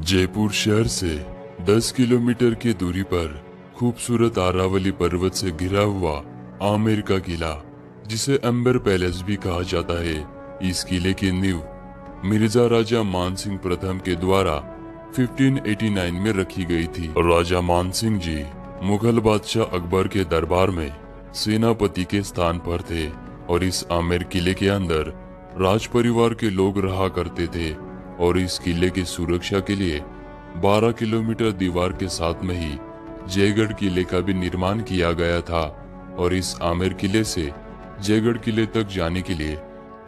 जयपुर शहर से 10 किलोमीटर की दूरी पर खूबसूरत आरावली पर्वत से घिरा हुआ आमेर का किला, जिसे अंबर पैलेस भी कहा जाता है। इस किले की नींव मिर्जा राजा मानसिंह प्रथम के द्वारा 1589 में रखी गई थी। राजा मानसिंह जी मुगल बादशाह अकबर के दरबार में सेनापति के स्थान पर थे और इस आमेर किले के अंदर राज परिवार के लोग रहा करते थे और इस किले की सुरक्षा के लिए 12 किलोमीटर दीवार के साथ में ही जयगढ़ किले का भी निर्माण किया गया था। और इस आमेर किले से जयगढ़ किले तक जाने के लिए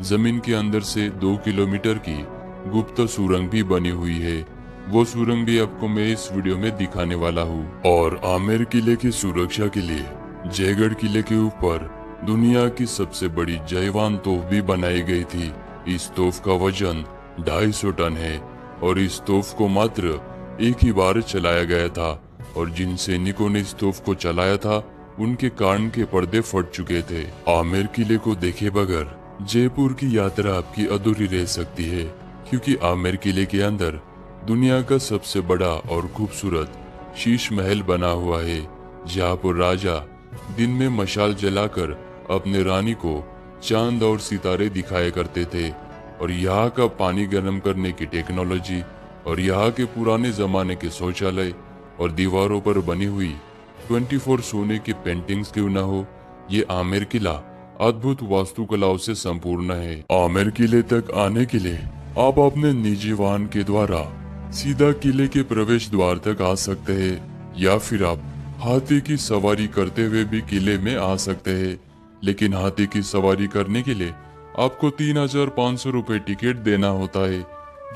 जमीन के अंदर से 2 किलोमीटर की गुप्त सुरंग भी बनी हुई है। वो सुरंग भी आपको मैं इस वीडियो में दिखाने वाला हूँ। और आमेर किले की सुरक्षा के लिए जयगढ़ किले के ऊपर दुनिया की सबसे बड़ी जयवान तोफ भी बनाई गई थी। इस तोफ का वजन 250 टन है और इस तोफ को मात्र एक ही बार चलाया गया था और जिन सैनिकों ने इस तोफ को चलाया था उनके कान के पर्दे फट चुके थे। आमेर किले को देखे बगैर जयपुर की यात्रा आपकी अधूरी रह सकती है, क्योंकि आमेर किले के अंदर दुनिया का सबसे बड़ा और खूबसूरत शीश महल बना हुआ है, जहाँ पर राजा दिन में मशाल जलाकर अपने रानी को चांद और सितारे दिखाया करते थे। और यहाँ का पानी गर्म करने की टेक्नोलॉजी और यहाँ के पुराने जमाने के शौचालय और दीवारों पर बनी हुई 24 सोने की पेंटिंग्स क्यों न हो, ये आमेर किला अद्भुत वास्तुकलाओं से संपूर्ण है। आमेर किले तक आने के लिए आप अपने निजी वाहन के द्वारा सीधा किले के प्रवेश द्वार तक आ सकते हैं, या फिर आप हाथी की सवारी करते हुए भी किले में आ सकते हैं। लेकिन हाथी की सवारी करने के लिए आपको 3500 रुपए टिकट देना होता है,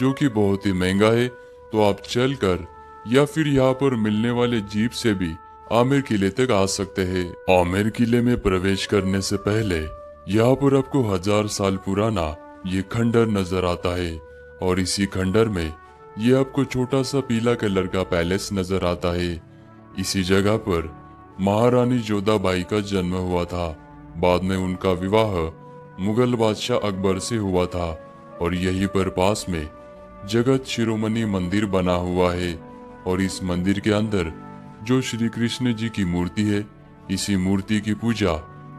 जो कि बहुत ही महंगा है। तो आप चलकर या फिर यहाँ पर मिलने वाले जीप से भी आमेर किले तक आ सकते हैं। आमेर किले में प्रवेश करने से पहले यहाँ पर आपको 1000 साल पुराना ये खंडर नजर आता है और इसी खंडर में ये आपको छोटा सा पीला कलर का पैलेस नजर आता है। इसी जगह पर महारानी जोधाबाई का जन्म हुआ था। बाद में उनका विवाह मुगल बादशाह अकबर से हुआ था और यहीं पर पास में जगत शिरोमणि मंदिर बना हुआ है। और इस मंदिर के अंदर जो श्री कृष्ण जी की मूर्ति है, इसी मूर्ति की पूजा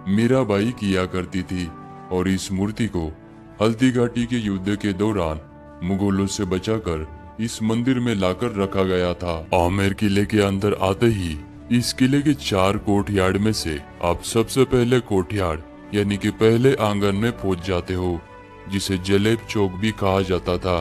मीराबाई किया करती थी और इस मूर्ति को हल्दी घाटी के युद्ध के दौरान मुगलों से बचाकर इस मंदिर में लाकर रखा गया था। आमेर किले के अंदर आते ही इस किले के 4 कोर्टयार्ड में से आप सबसे पहले कोर्टयार्ड यानी कि पहले आंगन में पहुंच जाते हो, जिसे जलेब चौक भी कहा जाता था।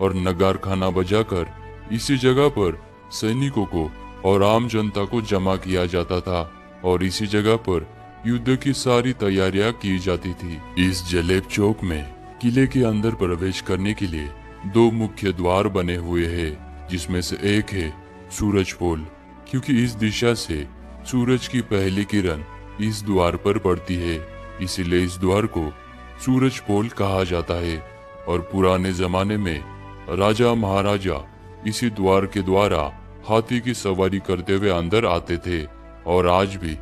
और नगार खाना बजाकर इसी जगह पर सैनिकों को और आम जनता को जमा किया जाता था और इसी जगह पर युद्ध की सारी तैयारियां की जाती थी। इस जलेब चौक में किले के अंदर प्रवेश करने के लिए 2 मुख्य द्वार बने हुए हैं, जिसमें से एक है सूरज पोल, क्योंकि इस दिशा से सूरज की पहली किरण इस द्वार पर पड़ती है, इसीलिए इस द्वार को सूरज पोल कहा जाता है। और पुराने जमाने में राजा महाराजा इसी द्वार के द्वारा हाथी की सवारी करते हुए अंदर आते थे और आज भी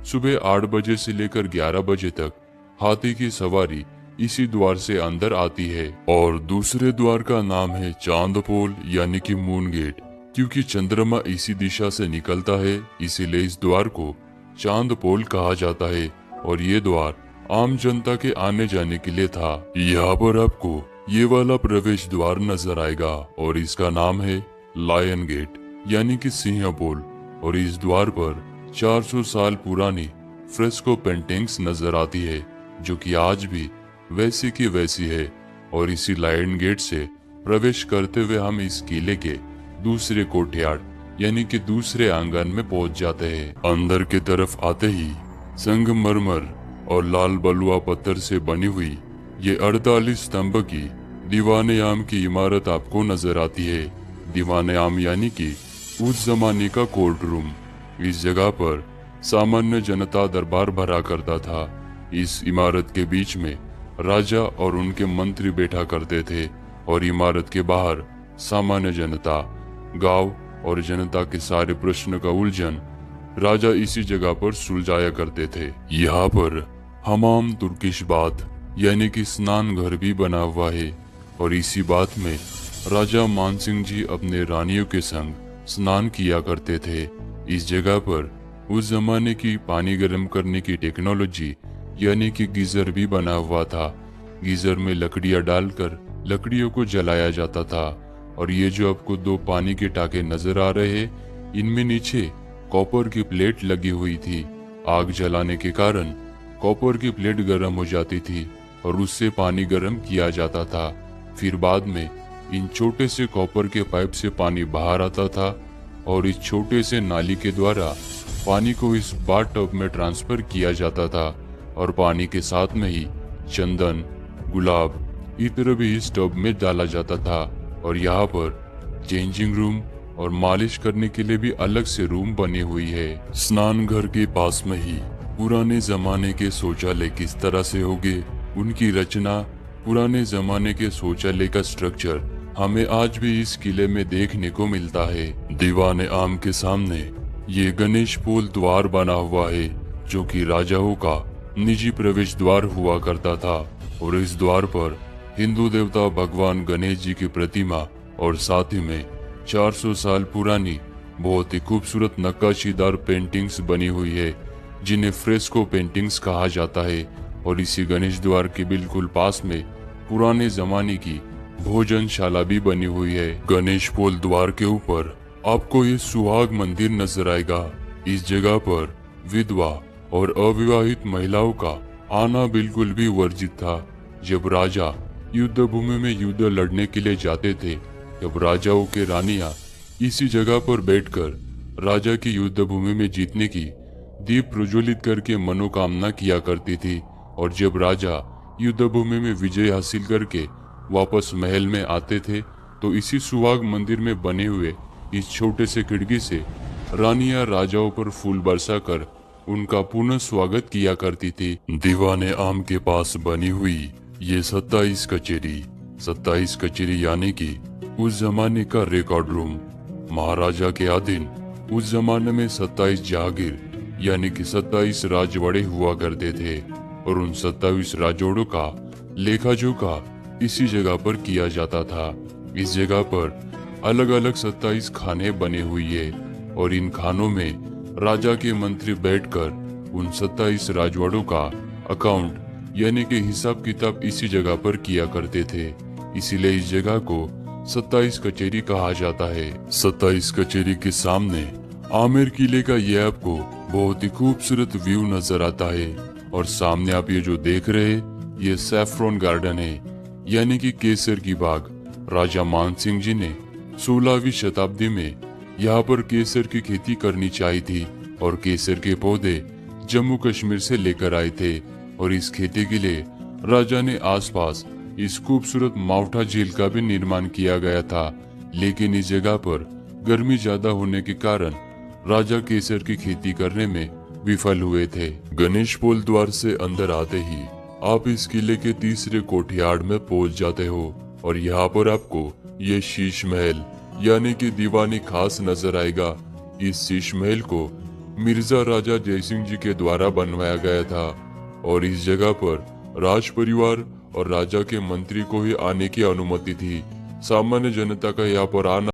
सुबह 8 बजे से लेकर 11 बजे तक हाथी की सवारी इसी द्वार से अंदर आती है। और दूसरे द्वार का नाम है चांद पोल यानी कि मून गेट, क्योंकि चंद्रमा इसी दिशा से निकलता है, इसीलिए इस द्वार को चांद पोल कहा जाता है। और ये द्वार आम जनता के आने जाने के लिए था। यहाँ पर आपको ये वाला प्रवेश द्वार नजर आएगा और इसका नाम है लायन गेट यानी कि सिंह पोल। और इस द्वार पर 400 साल पुरानी फ्रेस्को पेंटिंग्स नजर आती है, जो कि आज भी वैसी की वैसी है। और इसी लायन गेट से प्रवेश करते हुए हम इस किले के दूसरे कोर्टयार्ड यानी कि दूसरे आंगन में पहुंच जाते हैं। अंदर की तरफ आते ही संगमरमर और लाल बलुआ पत्थर से बनी हुई ये 48 स्तंभ की दीवाने आम की इमारत आपको नजर आती है। दीवाने आम यानी कि उस जमाने का कोर्ट रूम। इस जगह पर सामान्य जनता दरबार भरा करता था। इस इमारत के बीच में राजा और उनके मंत्री बैठा करते थे और इमारत के बाहर सामान्य जनता, गांव और जनता के सारे प्रश्न का उलझन राजा इसी जगह पर सुलझाया करते थे। यहाँ पर हमाम तुर्किश बाथ यानी कि स्नान घर भी बना हुआ है और इसी बात में राजा मानसिंह जी अपने रानियों के संग स्नान किया करते थे। इस जगह पर उस जमाने की पानी गर्म करने की टेक्नोलॉजी यानी कि गीजर भी बना हुआ था। गीजर में लकड़ियां डालकर लकड़ियों को जलाया जाता था। और ये जो आपको दो पानी के टाके नजर आ रहे हैं, इनमें नीचे कॉपर की प्लेट लगी हुई थी। आग जलाने के कारण कॉपर की प्लेट गर्म हो जाती थी और उससे पानी गर्म किया जाता था। फिर बाद में इन छोटे से कॉपर के पाइप से पानी बाहर आता था और इस छोटे से नाली के द्वारा पानी को इस बाथ टब में ट्रांसफर किया जाता था। और पानी के साथ में ही चंदन, गुलाब, इत्र भी इस टब में डाला जाता था। और यहाँ पर चेंजिंग रूम और मालिश करने के लिए भी अलग से रूम बनी हुई है। स्नान घर के पास में ही पुराने जमाने के शौचालय किस तरह से होंगे, उनकी रचना, पुराने जमाने के शौचालय का स्ट्रक्चर हमें आज भी इस किले में देखने को मिलता है। दीवाने आम के सामने ये गणेश पोल द्वार बना हुआ है, जो कि राजाओं का निजी प्रवेश द्वार हुआ करता था। और इस द्वार पर हिंदू देवता भगवान गणेश जी की प्रतिमा और साथ ही में 400 साल पुरानी बहुत ही खूबसूरत नक्काशीदार पेंटिंग्स बनी हुई है, जिन्हें फ्रेस्को पेंटिंग्स कहा जाता है। और इसी गणेश द्वार के बिल्कुल पास में पुराने जमाने की भोजनशाला भी बनी हुई है। गणेश पोल द्वार के ऊपर आपको ये सुहाग मंदिर नजर आएगा। इस जगह पर विधवा और अविवाहित महिलाओं का आना बिल्कुल भी वर्जित था। जब राजा युद्ध भूमि में युद्ध लड़ने के लिए जाते थे, तब राजाओं के रानियां इसी जगह पर बैठकर राजा की युद्ध भूमि में जीतने की दीप प्रज्वलित करके मनोकामना किया करती थी। और जब राजा युद्ध भूमि में विजय हासिल करके वापस महल में आते थे, तो इसी सुहाग मंदिर में बने हुए इस छोटे से खिड़की से रानियां राजाओं पर फूल बरसा कर उनका पुनः स्वागत किया करती थी। दीवाने आम के पास बनी हुई ये 27 कचेरी यानी कि उस जमाने का रिकॉर्ड रूम। महाराजा के अधीन उस जमाने में 27 जहागीर यानी कि 27 राजवाड़े हुआ करते थे। और उन 27 राजवाड़ों का लेखा जोखा इसी जगह पर किया जाता था। इस जगह पर अलग अलग 27 खाने बने हुई है और इन खानों में राजा के मंत्री बैठकर उन 27 राजवाड़ों का अकाउंट यानी कि हिसाब किताब इसी जगह पर किया करते थे। इसीलिए इस जगह को 27 कचेरी कहा जाता है। 27 कचेरी के सामने आमेर किले का ये आपको बहुत ही खूबसूरत व्यू नजर आता है। और सामने आप ये जो देख रहे हैं, ये सैफ्रॉन गार्डन है यानी कि केसर की बाग। राजा मानसिंह जी ने 16वीं शताब्दी में यहाँ पर केसर की खेती करनी चाहिए थी और केसर के पौधे जम्मू कश्मीर से लेकर आए थे। और इस खेती के लिए राजा ने आसपास इस खूबसूरत मावठा झील का भी निर्माण किया गया था। लेकिन इस जगह पर गर्मी ज्यादा होने के कारण राजा केसर की खेती करने में विफल हुए थे। गणेश पोल द्वार से अंदर आते ही आप इस किले के तीसरे कोठियार्ड में पहुंच जाते हो और यहाँ पर आपको ये शीश महल यानी कि दीवानी खास नजर आएगा। इस शीश महल को मिर्जा राजा जयसिंह जी के द्वारा बनवाया गया था और इस जगह पर राज परिवार और राजा के मंत्री को ही आने की अनुमति थी। सामान्य जनता का यहाँ पर आना